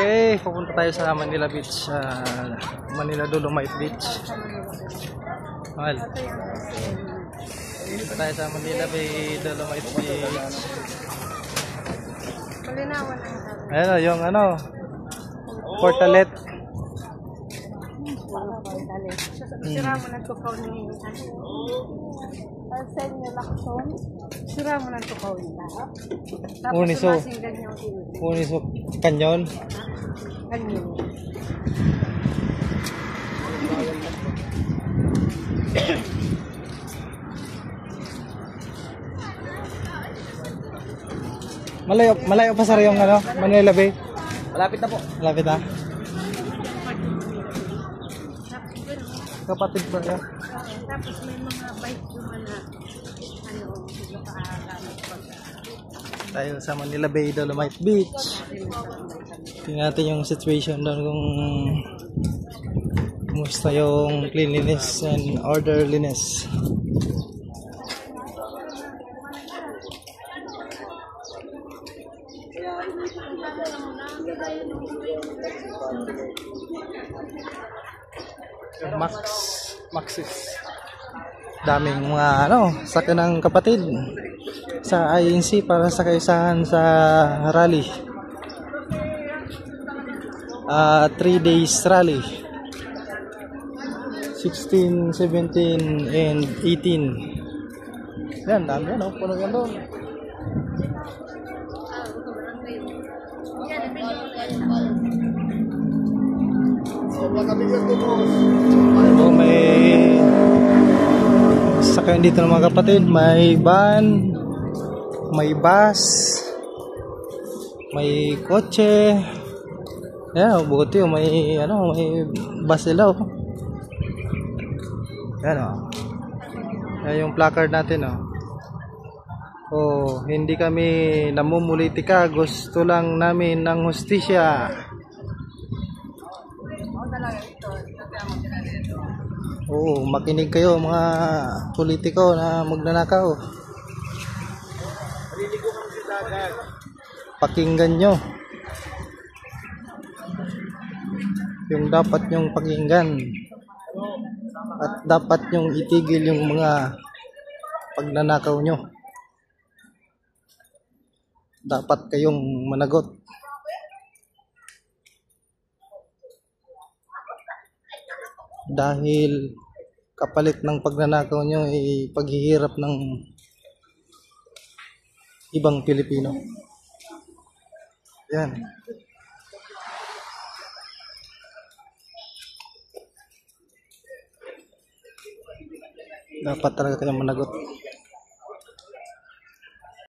Okay, pupunta tayo sa Manila Beach, Manila Dolomite Beach. Mahal. Pupunta tayo sa Manila Bay Dolomite Beach. Ayan o, yung Portalet. Sira mo ng tukaw ni Pansel niya lakson. Sira mo ng tukaw nila. Uniso Canyon. Kanyon. Malayo pa sa yung Manila Bay. Malapit na po. Malapit na. Kapatid ba yan? Tapos may mga bike naman na nakaagamit ko. Tayo sa Manila Bay Dolomite Beach. Tingnan natin yung situation doon kung kumusta yung cleanliness and orderliness. Maxis. Daming mga sakyan ng kapatid sa INC para sa kaisahan sa rally. 3 days rally. 16, 17 and 18. Yan, dami puno yan doon. May sakyan dito ng mga kapatid, may van, may bus, may kotse. Yan, buti may may bus sila. Yan yan yung placard natin hindi kami namumulitika, gusto lang namin ng hustisya. Makinig kayo mga politiko na magnanakaw. Pakinggan nyo yung dapat nyong pakinggan at dapat nyong itigil yung mga pagnanakaw nyo. Dapat kayong managot. Dahil kapalit ng pagnanakaw nyo ay paghihirap ng ibang Pilipino. Yan. Dapat talaga kayong managot.